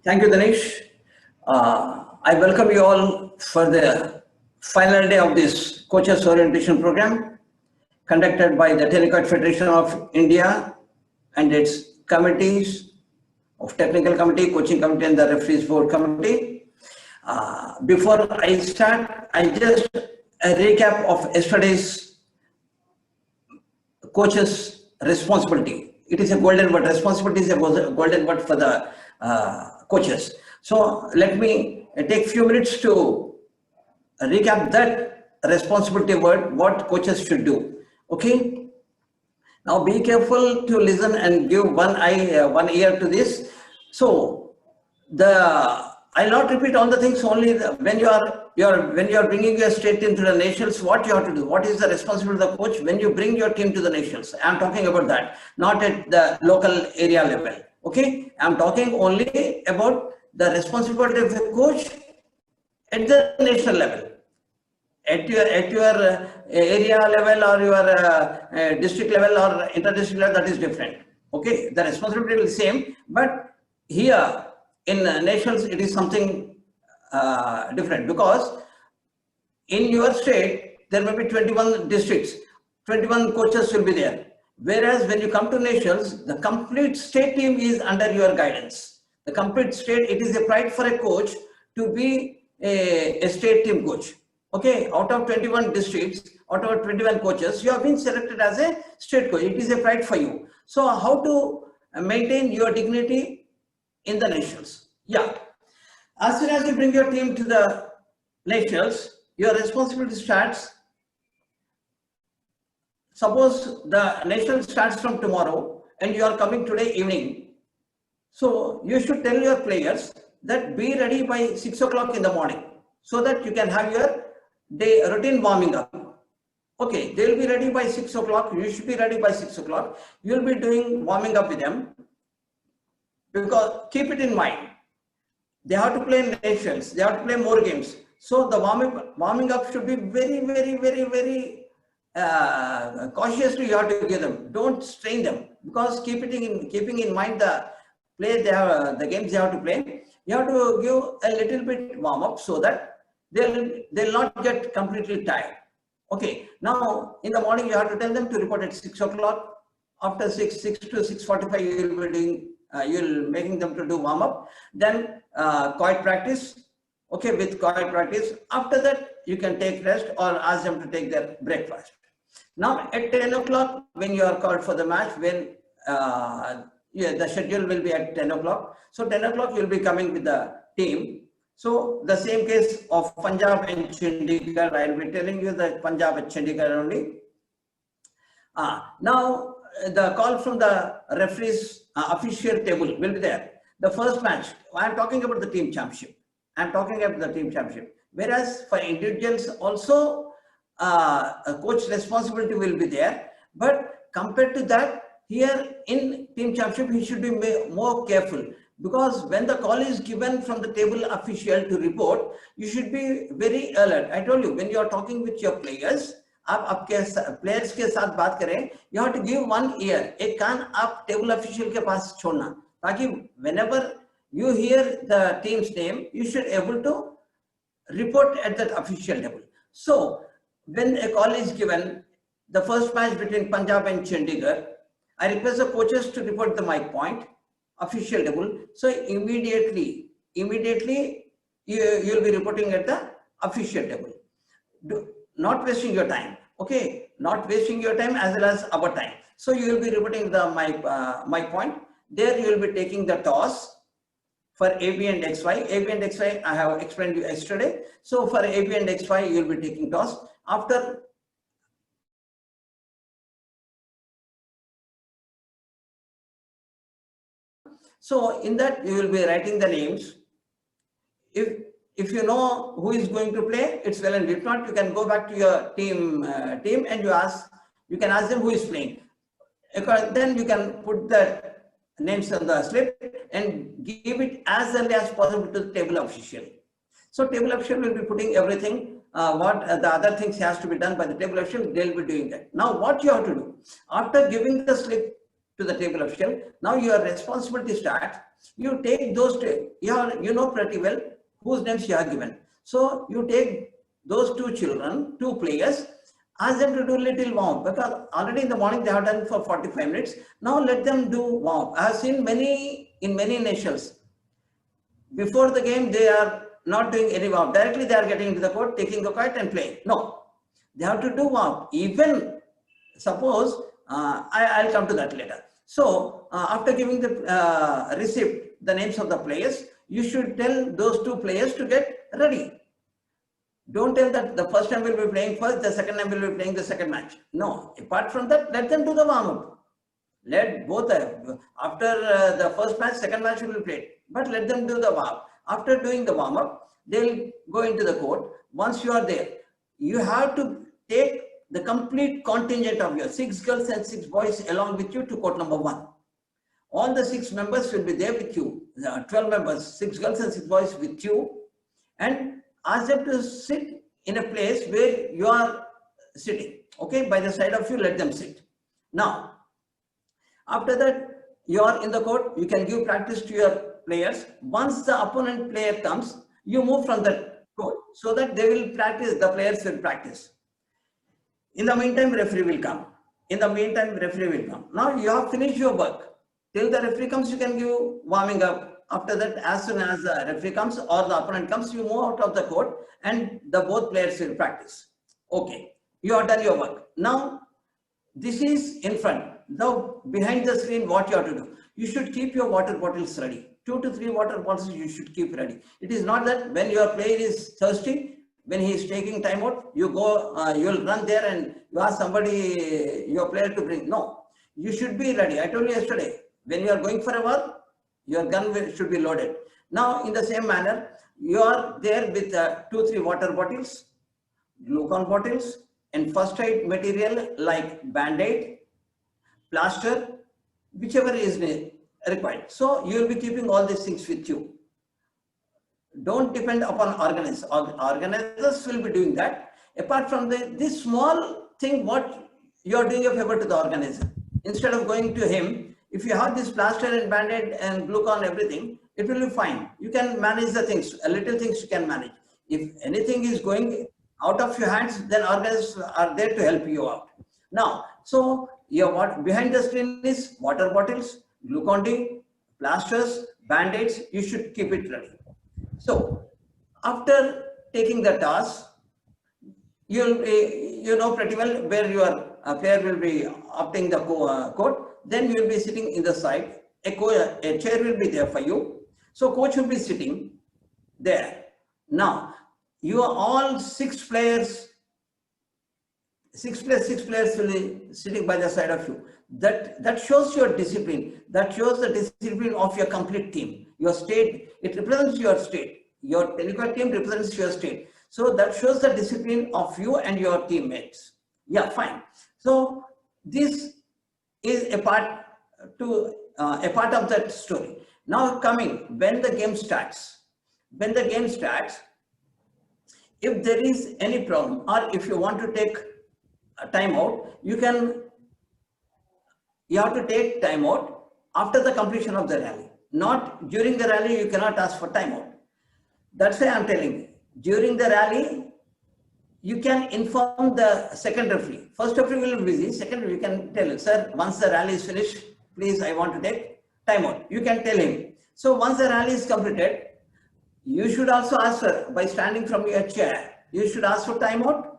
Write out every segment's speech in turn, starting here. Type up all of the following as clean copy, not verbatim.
Thank you, Dinesh. I welcome you all for the final day of this Coaches Orientation Program conducted by the Tennikoit Federation of India and its committees of Technical Committee, Coaching Committee and the Referees Board Committee. Before I start, I just a recap of yesterday's coaches' responsibility. It is a golden word. Responsibility is a golden word for the coaches. So let me take few minutes to recap that responsibility word, what coaches should do. Okay. Now be careful to listen and give one ear to this. So I'll not repeat all the things. Only when you are bringing your state team to the nationals, what you have to do. What is the responsibility of the coach when you bring your team to the nationals? I'm talking about that, not at the local area level. Okay, I'm talking only about the responsibility of the coach at the national level. At your area level or your district level or inter-district level, that is different. Okay, the responsibility is the same, but here in nationals it is something different, because in your state there may be 21 districts, 21 coaches will be there. Whereas when you come to nationals, the complete state team is under your guidance. The complete state, it is a pride for a coach to be a state team coach. Okay, out of 21 districts, out of 21 coaches, you have been selected as a state coach. It is a pride for you. So how to maintain your dignity in the nationals? Yeah, as soon as you bring your team to the nationals, your responsibility starts. Suppose the national starts from tomorrow and you are coming today evening. So you should tell your players that be ready by 6 o'clock in the morning so that you can have your day routine warming up. Okay, they will be ready by 6 o'clock. You should be ready by 6 o'clock. You will be doing warming up with them, because keep it in mind, they have to play nations, they have to play more games. So the warming up should be very cautiously you have to give them. Don't strain them, because keeping in mind the the games they have to play, you have to give a little bit warm up so that they'll not get completely tired. Okay, now in the morning you have to tell them to report at 6 o'clock. After 6 to 6:45 you will be doing you'll making them to do warm up. Then quiet practice. Okay, with quiet practice. After that you can take rest or ask them to take their breakfast. Now at 10 o'clock when you are called for the match, when the schedule will be at 10 o'clock. So 10 o'clock you will be coming with the team. So the same case of Punjab and Chandigarh, I will be telling you that Punjab and Chandigarh only. Now the call from the referees official table will be there. The first match, I am talking about the team championship. I am talking about the team championship. Whereas for individuals also a coach responsibility will be there. But compared to that, here in team championship, he should be more careful, because when the call is given from the table official to report, you should be very alert. I told you, when you are talking with your players, आप आपके players के साथ बात करें, you have to give one ear. एक कान आप table official के पास छोड़ना, ताकि whenever you hear the team's name, you should able to report at that official table. So when a call is given, the first match between Punjab and Chandigarh, I request the coaches to report the mic point, official table. So immediately you will be reporting at the official table. Not wasting your time. Okay, not wasting your time as well as our time. So you will be reporting the mic point. There you will be taking the toss for AB and XY. AB and XY I have explained you yesterday. So for AB and XY you will be taking toss. After so in that you will be writing the names. If you know who is going to play, it's well, and if not, you can go back to your team and you can ask them who is playing. Then you can put the names on the slip and give it as early as possible to the table official. So table official will be putting everything, what the other things has to be done by the table official, they'll be doing that. Now what you have to do, after giving the slip to the table official, now your responsibility starts. You take those two, you know pretty well whose names you have given. So you take those two children, two players, ask them to do little warm up, because already in the morning they have done for 45 minutes. Now let them do warm up. I have seen in many nations, before the game, they are not doing any warm. Directly they are getting into the court, taking the kite and playing. No, they have to do warm. Even suppose, I'll come to that later. So after giving the receipt, the names of the players, you should tell those two players to get ready. Don't tell that the first time will be playing first, the second time will be playing the second match. No, apart from that, let them do the warm up. Let both, after the first match, second match will be played, but let them do the warm up. After doing the warm up, they'll go into the court. Once you are there, you have to take the complete contingent of your 6 girls and 6 boys along with you to court number 1. All the 6 members will be there with you. 12 members, 6 girls and 6 boys with you, and ask them to sit in a place where you are sitting. Okay, by the side of you, let them sit. Now, after that, you are in the court, you can give practice to your players. Once the opponent player comes, you move from the court so that they will practice, the players will practice. In the meantime, referee will come. Now you have finished your work. Till the referee comes, you can give warming up. After that, as soon as the referee comes or the opponent comes, you move out of the court and the both players will practice. Okay, you have done your work. Now, this is in front. Now, behind the screen, what you have to do? You should keep your water bottles ready. 2 to 3 water bottles you should keep ready. It is not that when your player is thirsty, when he is taking time out, you go, you will run there and you ask somebody, your player to bring. No, you should be ready. I told you yesterday, when you are going for a war, your gun should be loaded. Now, in the same manner, you are there with 2-3 water bottles, glucon bottles, and first aid material like band-aid, plaster, whichever is required. So you will be keeping all these things with you. Don't depend upon organizers. Organizers will be doing that. Apart from this small thing, what you are doing a favor to the organizer. Instead of going to him, if you have this plaster and band-aid and glucon, everything, it will be fine. You can manage the things, little things you can manage. If anything is going out of your hands, then organizers are there to help you out. Now, so behind the screen is water bottles, glucon-D, plasters, band-aids. You should keep it ready. So, after taking the toss, you know pretty well where your player will be opting the court. Then you will be sitting in the side. A chair will be there for you. So, coach will be sitting there. Now, you are all 6 players. 6 players will be sitting by the side of you. That shows your discipline. That shows the discipline of your complete team. Your state, it represents your state. Your Tennikoit team represents your state. So that shows the discipline of you and your teammates. Yeah, fine. So this is a part of that story. Now coming, when the game starts, if there is any problem or if you want to take a timeout, you have to take timeout after the completion of the rally. Not during the rally, you cannot ask for timeout. That's why I'm telling you. During the rally, you can inform the second referee. First referee will be busy. Second referee, you can tell him, sir, once the rally is finished, please, I want to take timeout. You can tell him. So once the rally is completed, you should also ask for, by standing from your chair, you should ask for timeout,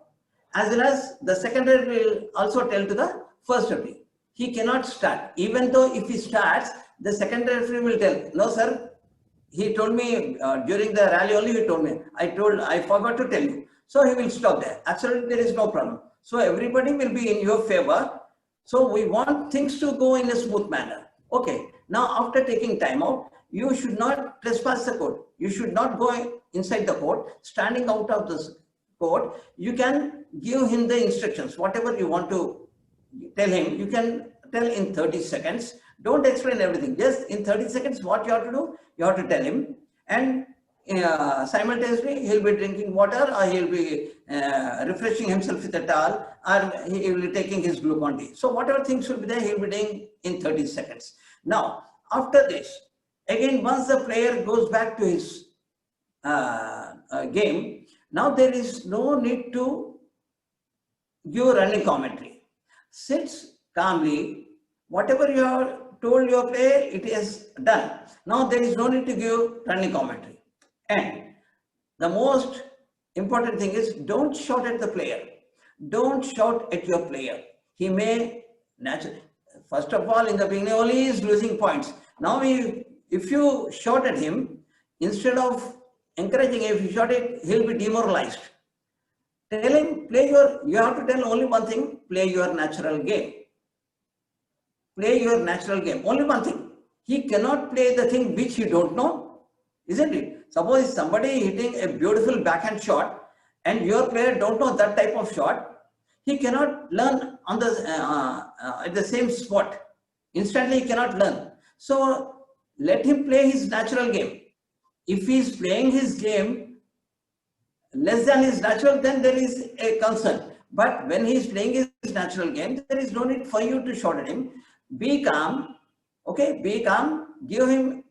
as well as the second referee will also tell to the first referee. He cannot start. Even though if he starts, the second referee will tell, no sir, he told me during the rally only, he told me, I forgot to tell you. So he will stop there. Absolutely, there is no problem. So everybody will be in your favor. So we want things to go in a smooth manner. Okay, now after taking time out, you should not trespass the court. You should not go inside the court. Standing out of the court, you can give him the instructions. Whatever you want to tell him, you can tell in 30 seconds. Don't explain everything. Just in 30 seconds, what you have to do, you have to tell him. And simultaneously, he'll be drinking water or he'll be refreshing himself with a towel or he will be taking his glucon-D. So whatever things will be there, he'll be doing in 30 seconds. Now, after this, Again, once the player goes back to his game, now there is no need to give running commentary. Sits calmly, whatever you have told your player, it is done. Now there is no need to give running commentary. And the most important thing is, don't shout at the player. Don't shout at your player. He may naturally, first of all, in the beginning only he is losing points. Now if you shout at him, instead of encouraging him, if you shout it, he'll be demoralized. Tell him, you have to tell only one thing, play your natural game. Play your natural game, only one thing. He cannot play the thing which you don't know, isn't it? Suppose somebody hitting a beautiful backhand shot and your player don't know that type of shot, he cannot learn on the at the same spot. Instantly he cannot learn. So let him play his natural game. If he is playing his game less than his natural, then there is a concern. But when he is playing his natural game, there is no need for you to shout at him. Be calm, okay? Be calm. Give him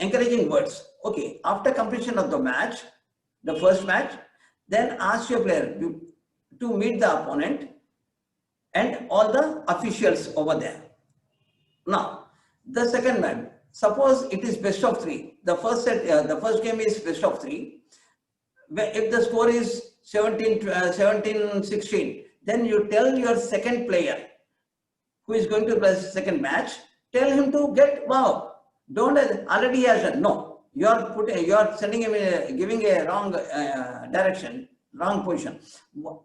encouraging words. Okay, after completion of the match, the first match, then ask your player to meet the opponent and all the officials over there. Now, the second match, suppose it is best of 3. The first game is best of 3. If the score is 17-16, then you tell your second player who is going to play the second match, tell him to get wow. Don't already he has done. No, you are sending him giving a wrong direction, wrong position.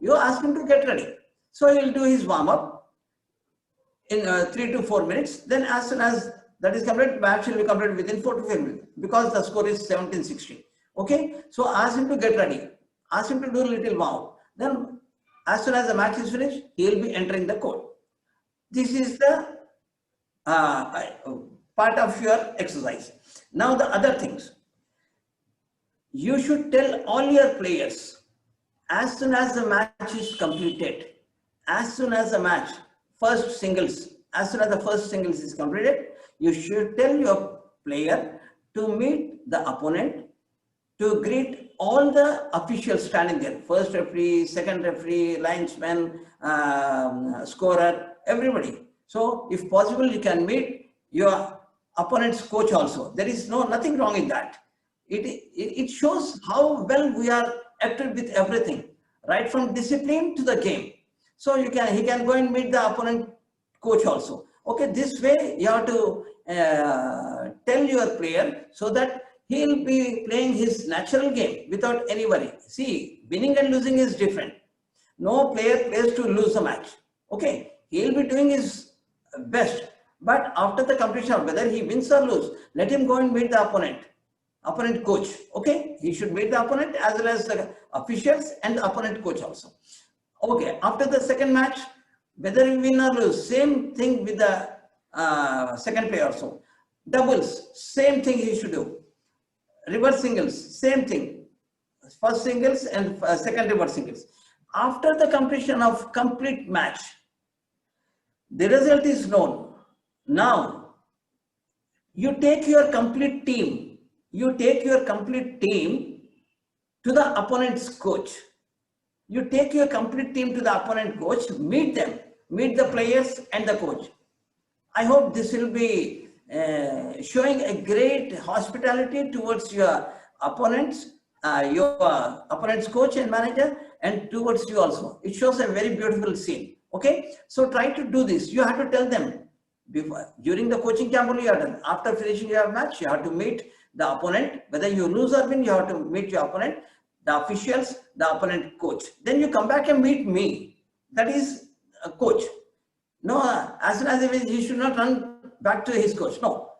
You ask him to get ready. So he will do his warm up in 3 to 4 minutes. Then as soon as that is complete, match will be completed within 4 to 5 minutes because the score is 17-16. Okay, so ask him to get ready. Ask him to do a little warm up. Then as soon as the match is finished, he will be entering the court. This is the part of your exercise. Now the other things. You should tell all your players as soon as the match is completed, as soon as the match, first singles, as soon as the first singles is completed, you should tell your player to meet the opponent, to greet all the officials standing there, first referee, second referee, linesman, scorer, everybody. So if possible, you can meet your opponent's coach also. There is nothing wrong in that. It shows how well we are acted with everything, right from discipline to the game. So he can go and meet the opponent coach also. Okay, this way you have to tell your player so that he will be playing his natural game without any worry. See, winning and losing is different. No player plays to lose the match. Okay, he will be doing his best. But after the completion of whether he wins or lose, let him go and meet the opponent coach. Okay, he should meet the opponent as well as the officials and the opponent coach also. Okay, after the second match, whether you win or lose, same thing with the second player also. Doubles, same thing he should do. Reverse singles, same thing. First singles and second reverse singles. After the completion of complete match, the result is known. Now, you take your complete team. You take your complete team to the opponent's coach. You take your complete team to the opponent coach, meet them, meet the players and the coach. I hope this will be showing a great hospitality towards your opponents, opponent's coach and manager, and towards you also. It shows a very beautiful scene. Okay, so try to do this. You have to tell them before, during the coaching camp only you have done. After finishing your match, you have to meet the opponent. Whether you lose or win, you have to meet your opponent, the officials, the opponent coach. Then you come back and meet me. That is a coach. No, as soon as he should not run back to his coach. No,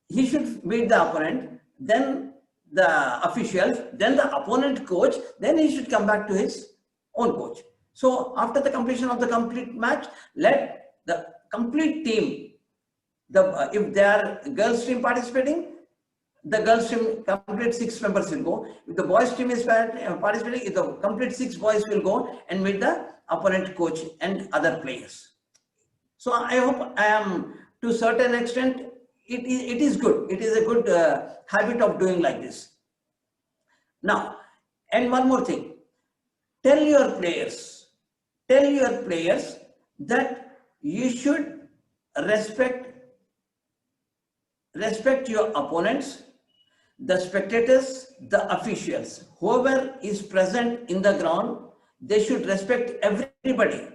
he should meet the opponent, then the officials, then the opponent coach, then he should come back to his own coach. So after the completion of the complete match, let the complete team, if there are girls team participating, the girls team complete 6 members will go. If the boys team is participating, the complete 6 boys will go and meet the opponent coach and other players. So I hope I am to a certain extent it is good. It is a good habit of doing like this. Now, and one more thing, tell your players that you should respect your opponents, the spectators, the officials, whoever is present in the ground. They should respect everybody,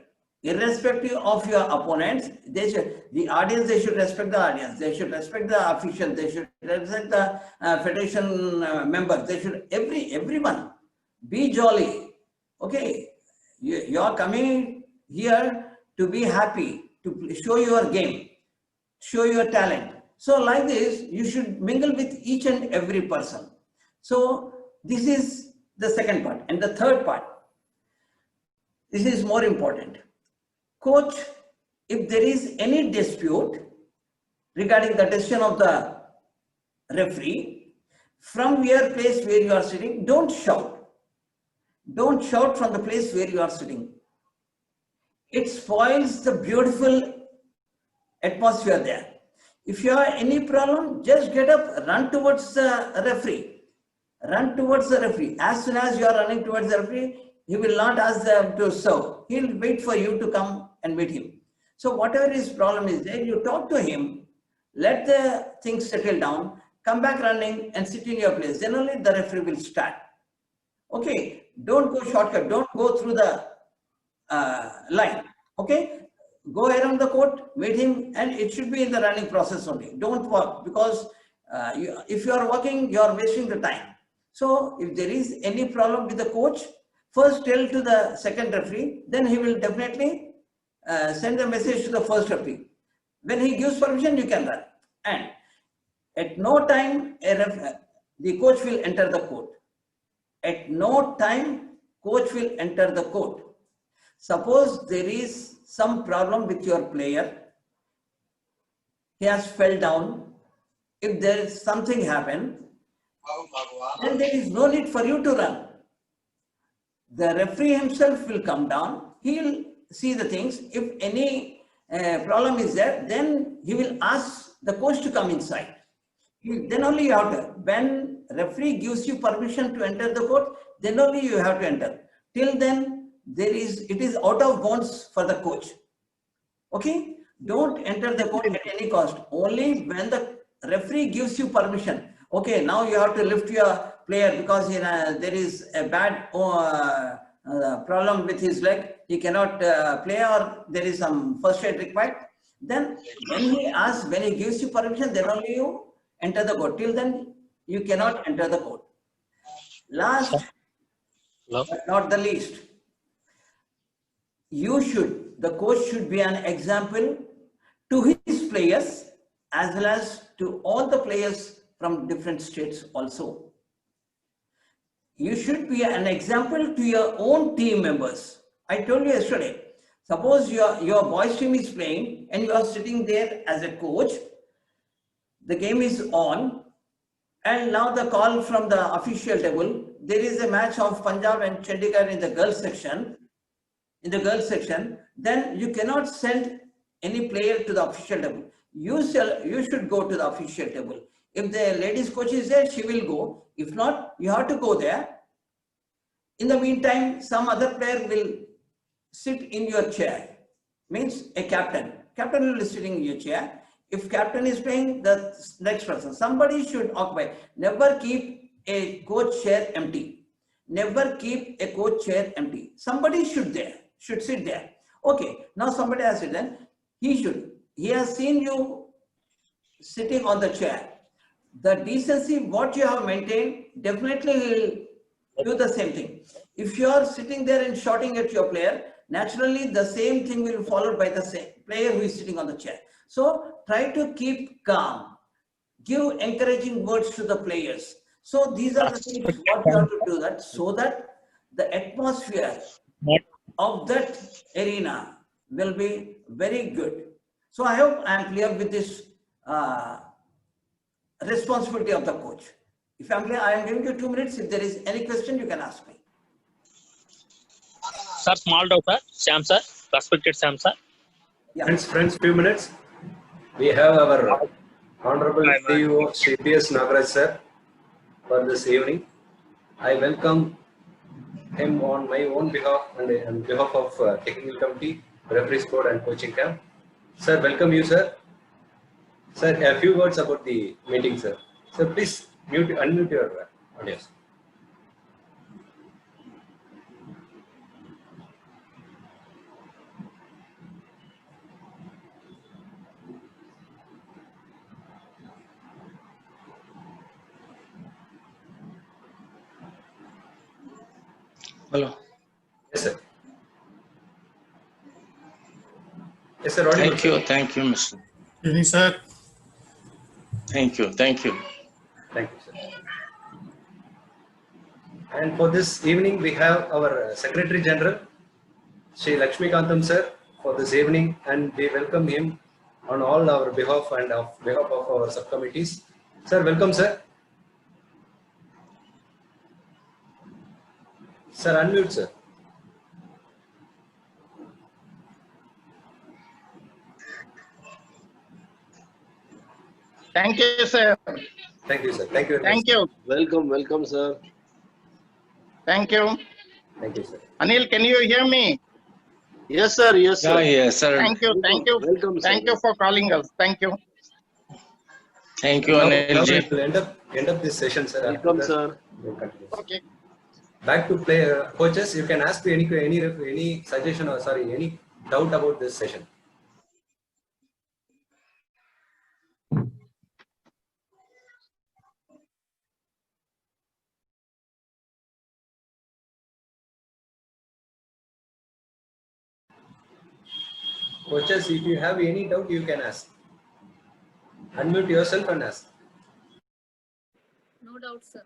irrespective of your opponents. The audience, they should respect the audience. They should respect the officials. They should respect the federation members. They should, everyone, be jolly. Okay, you are coming here to be happy, to show your game, show your talent. So like this, you should mingle with each and every person. So this is the second part. And the third part, this is more important. Coach, if there is any dispute regarding the decision of the referee, from your place where you are sitting, don't shout. Don't shout from the place where you are sitting. It spoils the beautiful atmosphere there. If you have any problem, just get up, run towards the referee. Run towards the referee. As soon as you are running towards the referee, he will not ask them to serve. He will wait for you to come and meet him. So whatever his problem is there, you talk to him, let the things settle down, come back running and sit in your place. Then only the referee will start. Okay, don't go shortcut, don't go through the line. Okay, go around the court, meet him, and it should be in the running process only. Don't walk, because if you are walking, you are wasting the time. So if there is any problem with the coach, first tell to the second referee, then he will definitely send a message to the first referee. When he gives permission, you can run. And at no time the coach will enter the court. At no time coach will enter the court. Suppose there is some problem with your player, he has fell down. If there is something happen, then there is no need for you to run. The referee himself will come down, he will see the things. If any problem is there, then he will ask the coach to come inside. Then only you have to, when referee gives you permission to enter the court, then only you have to enter. Till then, it is out of bounds for the coach. Okay, don't enter the court at any cost. Only when the referee gives you permission. Okay, now you have to lift your player because there is a bad problem with his leg. He cannot play, or there is some first aid required. Then when he gives you permission, then only you enter the court. Till then, you cannot enter the court. Last, but not the least, the coach should be an example to his players as well as to all the players from different states also. You should be an example to your own team members. I told you yesterday, suppose your boys team is playing and you are sitting there as a coach, the game is on, and now the call from the official table, there is a match of Punjab and Chandigarh in the girls section. Then you cannot send any player to the official table. You should go to the official table. If the ladies coach is there, she will go. If not, you have to go there. In the meantime, some other player will sit in your chair. Means a captain. Captain will be sitting in your chair. If captain is playing, the next person, somebody should occupy. Never keep a coach chair empty. Never keep a coach chair empty. Somebody should sit there. Okay, now somebody has sit. He has seen you sitting on the chair. The decency what you have maintained, definitely will do the same thing. If you are sitting there and shouting at your player, naturally the same thing will be followed by the same player who is sitting on the chair. So try to keep calm. Give encouraging words to the players. So these are the things what you have to do, that so that the atmosphere of that arena will be very good. So I hope I am clear with this responsibility of the coach. If I am clear, I am giving you 2 minutes. If there is any question, you can ask me. Sir, small doubt, sir. Sam, sir. Respected Sam, sir. Yeah. Friends, few minutes. We have our Honorable Hi, ma'am. CEO Shri P.S. Nagaraj sir for this evening. I welcome him on my own behalf and on behalf of Technical Committee, Referees Board and Coaching Camp. Sir, welcome you, sir. Sir, a few words about the meeting, sir. Sir, please unmute your audio. Hello. Yes, sir. Yes, sir. Audible, Thank you, Mr. Evening, sir. Thank you. Thank you, sir. And for this evening, we have our Secretary General, Sri Lakshmi Kantam sir, for this evening, and we welcome him on all our behalf and of behalf of our subcommittees. Sir, welcome, sir. Sir, unmute, sir. Thank you, sir. Thank you, sir. Thank you very Thank much. you. Welcome, sir. Thank you. Thank you, sir. Anil, can you hear me? Yes, sir. Yes, sir. yes, sir. Thank you. Thank you. Welcome, sir. Thank you for calling us. Thank you. Thank you, Now Anil ji. we'll end up this session, sir. Welcome, After that, sir. we'll continue. Okay. Back to play, coaches. You can ask me any suggestion or any doubt about this session. Coaches, if you have any doubt, you can ask. Unmute yourself and ask. No doubt, sir.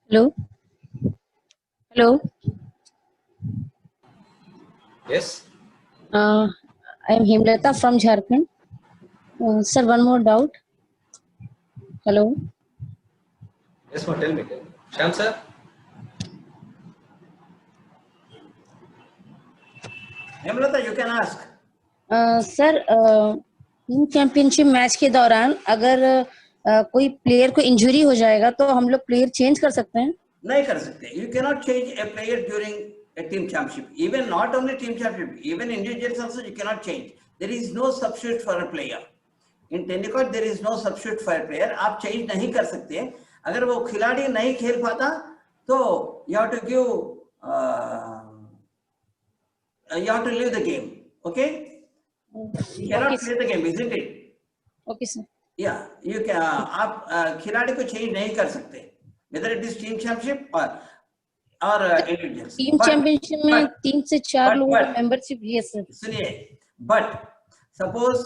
Hello? Hello? Yes. I am Himlata from Jharkhand. Sir, one more doubt. Hello? Yes, ma'am. Tell me. Sham sir. Hemlata, you can ask. Sir team championship match के दौरान अगर कोई player को injury हो जाएगा तो हम लोग प्लेयर चेंज कर सकते हैं? नहीं कर सकते. You cannot change a player during a team championship. Even not only team championship, even individuals also you cannot change. There is no substitute for a player. In Tennikoit there is no substitute for a player. आप change नहीं कर सकते. अगर वो खिलाड़ी नहीं खेल पाता तो you have to give you have to leave the game. Okay? You cannot play the game, isn't it? Okay, sir. Yeah, you can. आप खिलाड़ी को change नहीं कर सकते. Whether it is team championship or individuals. Team championship में 3 से 4 लोगों का मेंबरशिप है सर. सुनिए, but suppose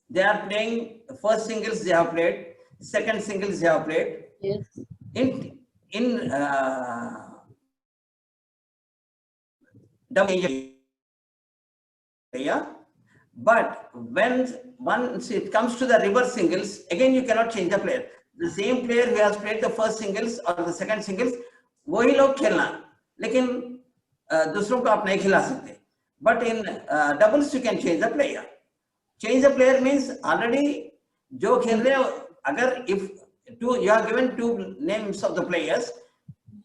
they are playing first singles they have played, second singles they have played. Yes. In double player, but once it comes to the reverse singles, again you cannot change the player. The same player who has played the first singles or the second singles, वही लोग खेलना, लेकिन दूसरों को आप नहीं खिला सकते. But in doubles you can change the player. Change the player means already जो खेल रहे हैं, अगर if you are given 2 names of the players,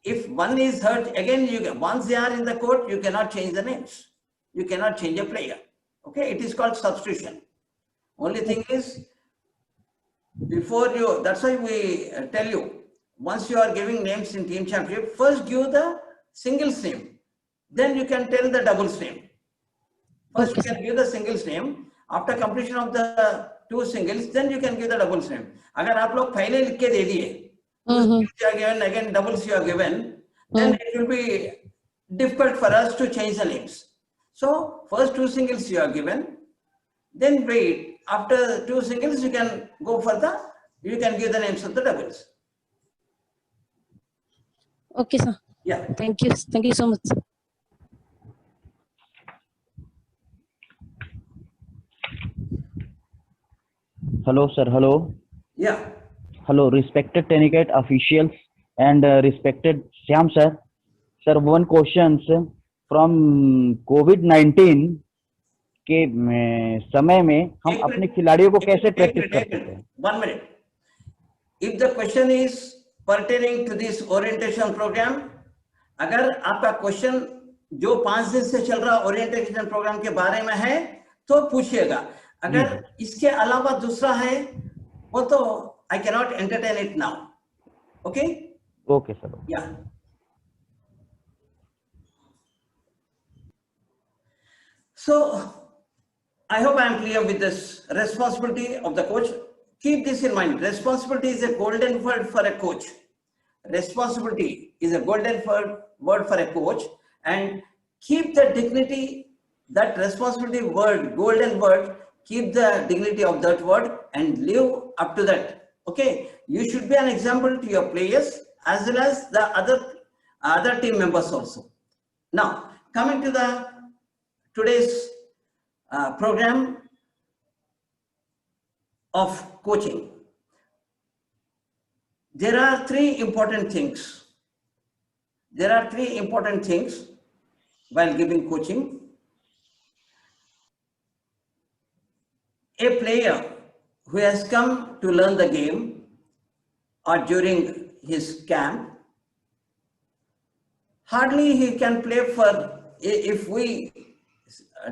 if one is hurt, again once they are in the court, you cannot change the names. You cannot change a player. Okay, it is called substitution. Only thing is, before you, that's why we tell you, once you are giving names in team championship, first give the singles name, then you can tell the doubles name. First you can give the singles name, after completion of the 2 singles, then you can give the doubles name. अगर आप लोग पहले लिख के दे दिए, you are given, again doubles you are given, then it will be difficult for us to change the names. So first 2 singles you are given, then wait, after 2 singles you can go further, you can give the names of the doubles. Okay, sir. Yeah. Thank you. Thank you so much, sir. Hello, sir. Hello. Yeah. Hello, respected Tennikoit officials and respected Shyam, sir. Sir, one question, sir. From COVID-19, के समय में हम अपने खिलाड़ियों को कैसे practice कर सकते हैं? 1 minute. If the question is pertaining to this orientation program, अगर आपका क्वेश्चन जो 5 दिन से चल रहा ओरिएंटेशन प्रोग्राम के बारे में है तो पूछिएगा. अगर इसके अलावा दूसरा है वो तो I cannot entertain it now. Okay? Okay, sir. Yeah. So I hope I am clear with this responsibility of the coach. Keep this in mind. Responsibility is a golden word for a coach. Responsibility is a golden word for a coach, and keep the dignity, that responsibility word, golden word, keep the dignity of that word and live up to that. Okay, you should be an example to your players as well as the other team members also. Now, coming to the today's program of coaching. There are three important things. There are three important things while giving coaching. A player who has come to learn the game or during his camp, hardly he can play for, if we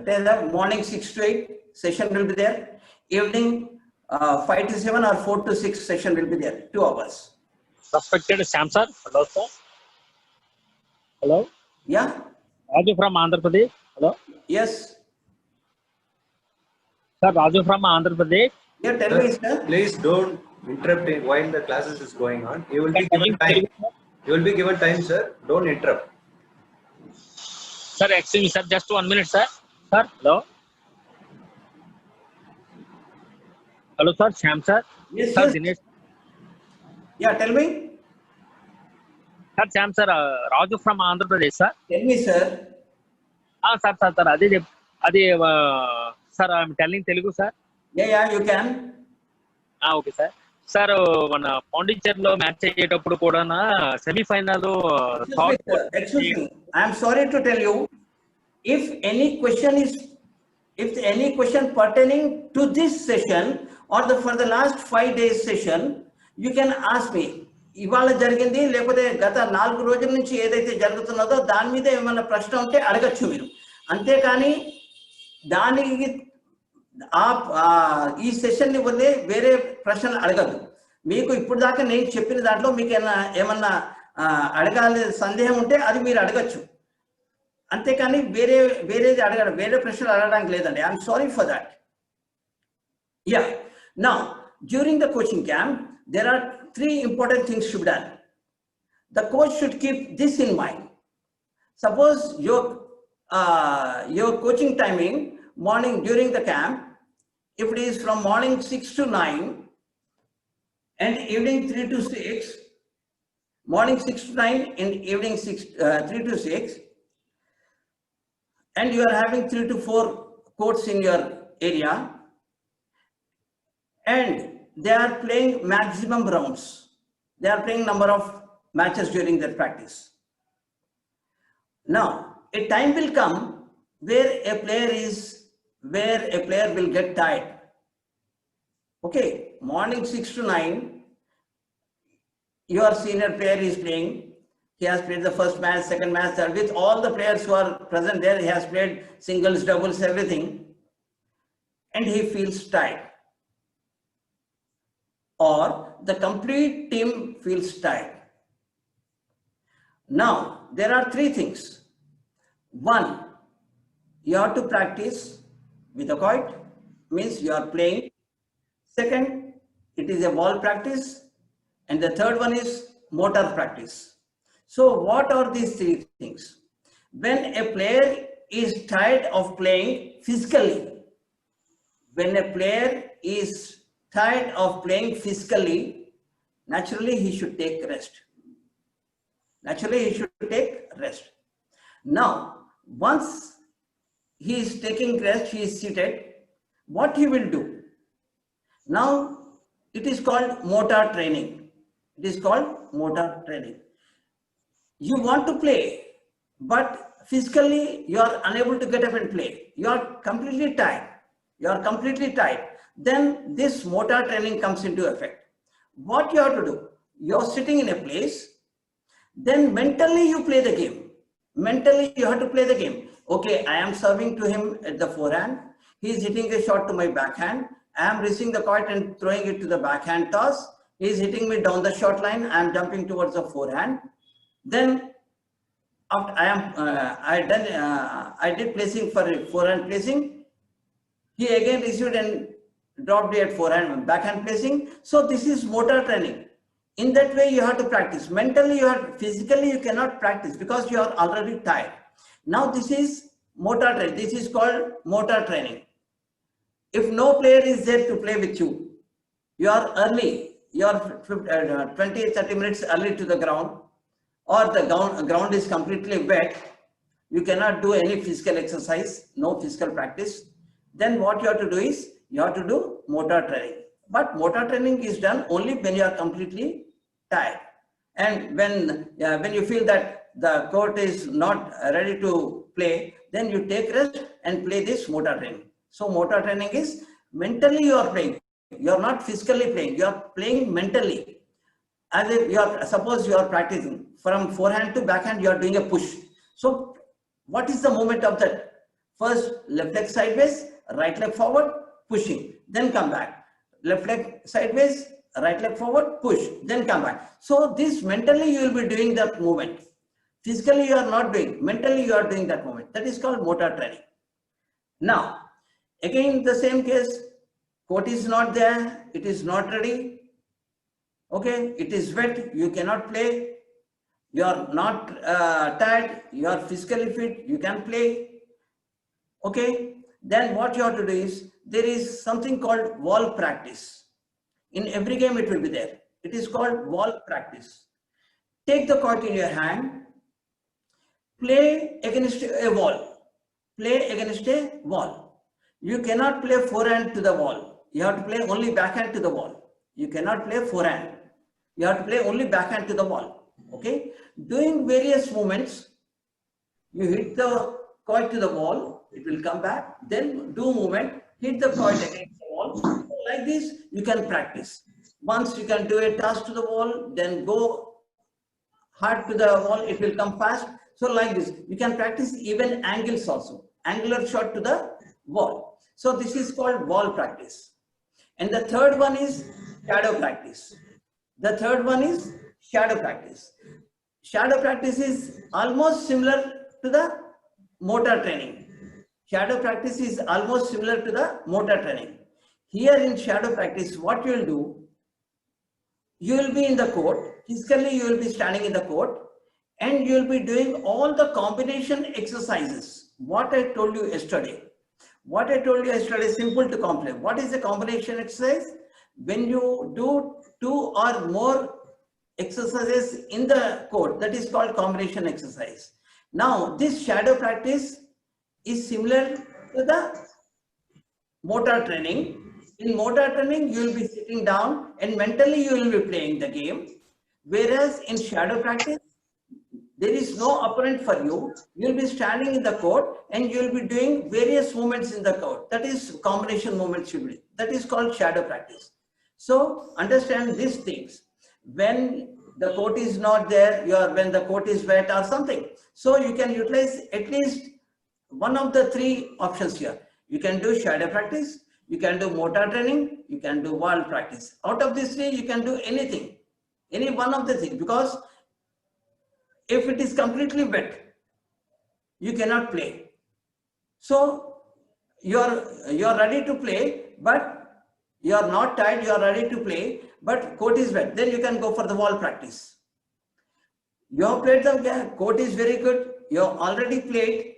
tell them morning 6 to 8 session will be there, evening 5 to 7 or 4 to 6 session will be there, 2 hours. Respected Sam sir, hello sir. Hello. Yeah. Raju from Andhra Pradesh. Hello. Yes. Sir, Raju from Andhra Pradesh. Yeah, tell me, sir. Please don't interrupt while the classes is going on. You will be given time. You will be given time, sir. Don't interrupt. Sir, excuse me, sir. Just 1 minute, sir. Sir, hello. Hello, sir. Sam sir. Yes, Sir, yes. Dinesh. Yeah, tell me. Sir, Sam sir. Raju from Andhra Pradesh, sir. Tell me, sir. Sir. Sir, I'm telling Telugu, sir. Yeah, you can. Okay, sir. Sir, మన పాండిచేరిలో match అయ్యేటప్పుడు కూడా semi-final Excuse me. I am sorry to tell you, if any question pertaining to this session or for the last 5 days session, you can ask me. ఇవాళ జరిగింది లేకపోతే గత 4 రోజుల నుంచి ఏదైతే జరుగుతున్నదో దాని మీద ఏమైనా ప్రశ్న ఉంటే అడగచ్చు మీరు. అంతేకాని దానికి ఈ సెషన్ ని వదిలే వేరే ప్రశ్నలు అడగద్దు. మీకు ఇప్పుడు దాకా నేను చెప్పిన దాంట్లో మీకు ఏమన్నా అడగాలి సందేహం ఉంటే అది మీరు అడగచ్చు. అంతేకాని వేరేది అడగడం, వేరే ప్రశ్నలు అడగడానికి లేదండి. I'm sorry for that. Yeah. Now, during the coaching camp, there are 3 important things to be done. The coach should keep this in mind. Suppose your coaching timing morning during the camp, if it is from morning 6 to 9 and evening 3 to 6, morning 6 to 9 and evening 3 to 6, and you are having 3 to 4 courts in your area, and they are playing maximum rounds. They are playing number of matches during their practice. Now, a time will come where a player will get tired. Okay, morning 6 to 9, your senior player is playing. He has played the first match, second match, third. With all the players who are present there, he has played singles, doubles, everything, and he feels tired. Or the complete team feels tired. Now, there are 3 things. 1, you have to practice with a Tennikoit, means you are playing. Second, it is a ball practice. And the third one is motor practice. So what are these 3 things? When a player is tired of playing physically, naturally he should take rest. Now, once he is taking rest, he is seated, what he will do? Now, it is called motor training. You want to play, but physically you are unable to get up and play, you are completely tired, then this motor training comes into effect. What you have to do, you're sitting in a place, then mentally you play the game. Mentally you have to play the game. Okay, I am serving to him at the forehand, he is hitting a shot to my backhand, I am receiving the court and throwing it to the backhand toss, he is hitting me down the short line, I am jumping towards the forehand. Then after I did placing for forehand placing, he again received and dropped it at forehand backhand placing. So this is motor training. In that way you have to practice. Mentally physically you cannot practice because you are already tired. Now this is motor training. This is called motor training. If no player is there to play with you, you are early, you are 20-30 minutes early to the ground, or the ground is completely wet, you cannot do any physical exercise, no physical practice, then what you have to do is, you have to do motor training. But motor training is done only when you are completely tired. And when you feel that the court is not ready to play, then you take rest and play this motor training. So motor training is mentally you are playing. You are not physically playing, you are playing mentally. As if suppose you are practicing from forehand to backhand, you are doing a push. So what is the movement of that? First left leg sideways, right leg forward, pushing, then come back. Left leg sideways, right leg forward, push, then come back. So this mentally you will be doing that movement. Physically you are not doing, mentally you are doing that movement. That is called motor training. Now, again the same case, court is not there, it is not ready. Okay, it is wet, you cannot play, you are not tired, you are physically fit, you can play. Okay, then what you have to do is, there is something called ball practice. In every game it will be there. It is called ball practice. Take the court in your hand, play against a wall. Play against a wall. You cannot play forehand to the wall. You have to play only backhand to the wall. You cannot play forehand. You have to play only backhand to the wall. Okay? Doing various movements, you hit the coin to the wall, it will come back, then do movement, hit the coin against the wall. So like this, you can practice. Once you can do a toss to the wall, then go hard to the wall, it will come fast. So like this, you can practice even angles also, angular shot to the wall. So this is called ball practice. And the third one is shadow practice. The third one is shadow practice. Shadow practice is almost similar to the motor training. Shadow practice is almost similar to the motor training. Here in shadow practice, what you will do, you will be in the court, physically you will be standing in the court, and you will be doing all the combination exercises. What I told you yesterday. What I told you yesterday is simple to complete. What is the combination exercise? When you do 2 or more exercises in the court, that is called combination exercise. Now, this shadow practice is similar to the motor training. In motor training, you will be sitting down and mentally you will be playing the game. Whereas in shadow practice, there is no opponent for you. You will be standing in the court and you will be doing various movements in the court. That is combination movements. That is called shadow practice. So understand these things. When the court is not there, when the court is wet or something. So you can utilize at least one of the 3 options here. You can do shadow practice, you can do motor training, you can do ball practice. Out of these 3, you can do anything, any one of the things, because if it is completely wet, you cannot play. So you are ready to play, but you are not tired, you are ready to play, but court is wet. Then you can go for the ball practice. You have played the game, court is very good, you have already played,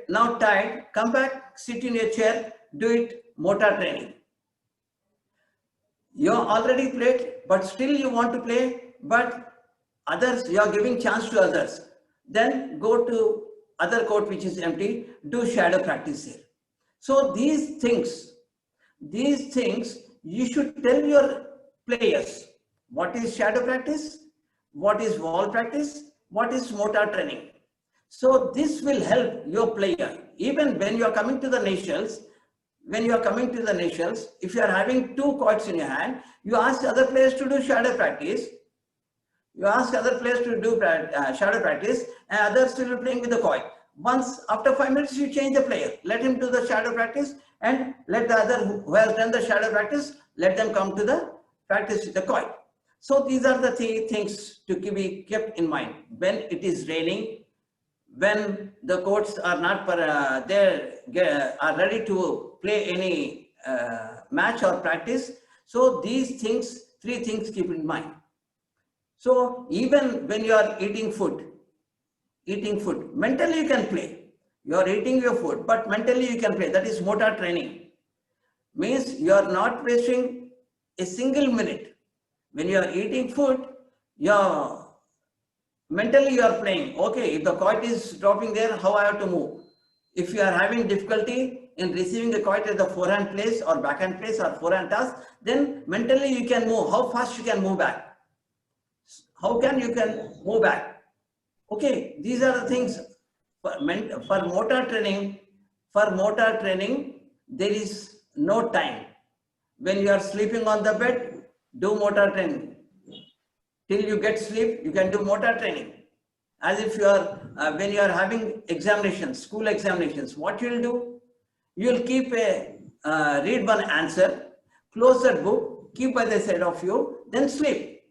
now tired, come back, sit in your chair, do it, motor training. You have already played, but still you want to play, but others, you are giving chance to others. Then go to other court which is empty, do shadow practice here. So these things you should tell your players. What is shadow practice? What is ball practice? What is motor training? So this will help your player. Even when you are coming to the nationals, if you are having 2 coins in your hand, you ask other players to do shadow practice. Shadow practice, and others will be playing with the coin. Once after 5 minutes, you change the player. Let him do the shadow practice, and let the other who has done the shadow practice, let them come to the practice with the coin. So these are the things to be kept in mind when it is raining, when the courts are not are ready to play any match or practice. So these things, 3 things keep in mind. So even when you are eating food, mentally you can play. You are eating your food, but mentally you can play. That is motor training. Means you are not wasting a single minute. When you are eating food, mentally you are playing. Okay, if the coin is dropping there, how I have to move? If you are having difficulty in receiving the coin at the forehand place or backhand place or forehand toss, then mentally you can move. How fast you can move back? How can you move back? Okay, these are the things for motor training. For motor training, there is no time. When you are sleeping on the bed, do motor training. Till you get sleep, you can do motor training. As if you are, when you are having examinations, school examinations, what you will do? You will keep read one answer, close that book, keep by the side of you, then sleep.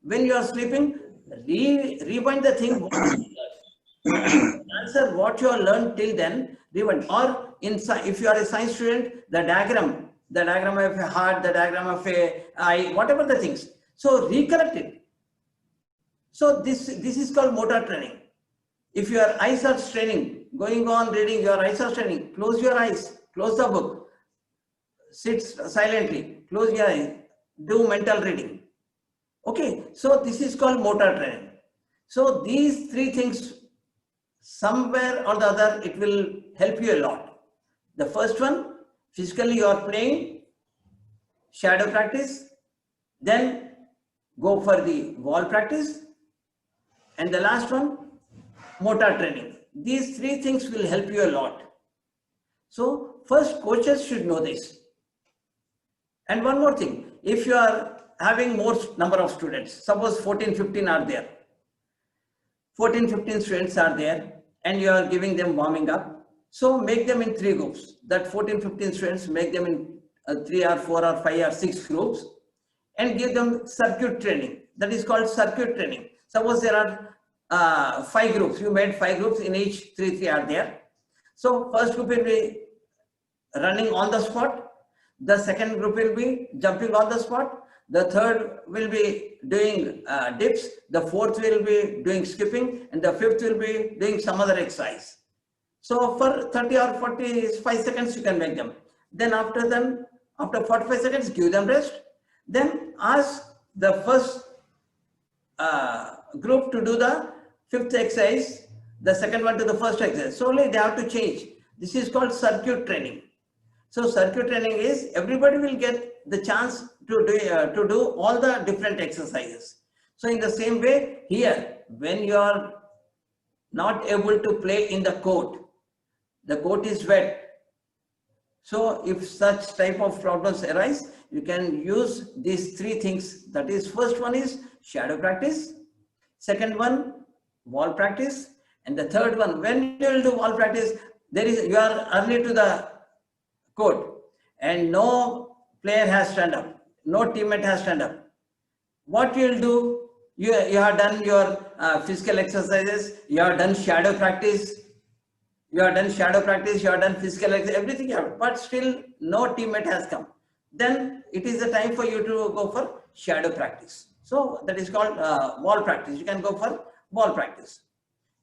When you are sleeping, rewind the thing. Answer what you have learned till then, rewind. Or if you are a science student, the diagram of a heart, the diagram of a eye, whatever the things. So recollect it. So this is called motor training. If your eyes are straining, going on reading, your eyes are straining, close your eyes, close the book, sit silently, close your eyes, do mental reading. Okay, so this is called motor training. So these 3 things, somewhere or the other, it will help you a lot. The first one, physically you are playing, shadow practice, then go for the wall practice, and the last one, motor training. These 3 things will help you a lot. So first, coaches should know this. And one more thing, if you are having more number of students, suppose 14, 15 are there. 14, 15 students are there and you are giving them warming up. So make them in 3 groups. That 14, 15 students, make them in 3 or 4 or 5 or 6 groups and give them circuit training. That is called circuit training. Suppose there are 5 groups. You made 5 groups, in each 3 are there. So first group will be running on the spot. The second group will be jumping on the spot. The third will be doing dips. The fourth will be doing skipping. And the fifth will be doing some other exercise. So for 30 or 45 seconds, you can make them. Then after 45 seconds, give them rest. Then ask the first group to do the 5th exercise, the second one to the first exercise. So only they have to change. This is called circuit training. So circuit training is everybody will get the chance to do all the different exercises. So in the same way here, when you are not able to play in the court is wet. So if such type of problems arise, you can use these 3 things. That is, first one is shadow practice, second one wall practice, and the third one, when you will do wall practice, you are early to the court and no player has stand up, no teammate has stand up. What you will do, you have done your physical exercises, you have done shadow practice, you have done physical exercise, everything you have, but still no teammate has come. Then it is the time for you to go for shadow practice. So that is called wall practice. You can go for wall practice.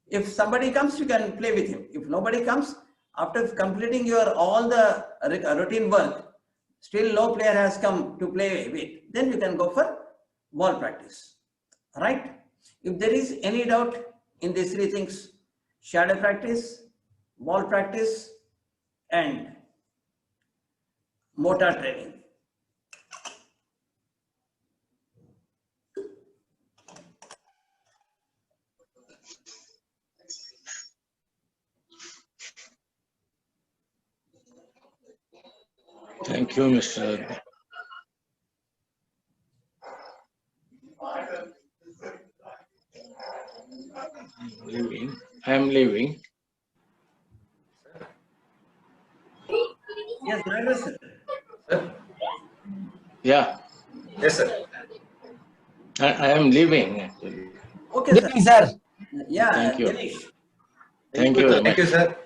If somebody comes, you can play with him. If nobody comes, after completing your all the routine work, still no player has come to play with, then you can go for wall practice. Right? If there is any doubt in these 3 things, shadow practice, wall practice, and motor training. Thank you, Mr. I'm leaving. Yes, driver sir. Sir? Yeah, Yes, sir. I am leaving actually. Okay, Good sir. evening, sir. Yeah, Thank you. Dinesh. Thank you very Thank much. you, sir.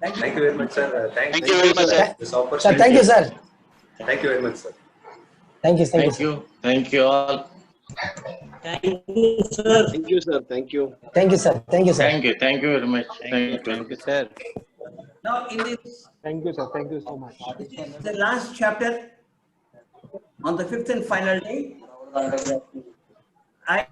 Thank Thank you. you very much, sir. Thank you very much, sir. This Sir, opportunity. thank you, sir. Thank you very much, sir. Thank you, Thank sir. you. Thank you all. Thank you, sir. Thank you. Thank you, sir. Thank you, sir. Thank you. Thank you very much. Thank you. sir. Now, in this, Thank you, sir. Thank you so much. this is the last chapter on the fifth and final day. I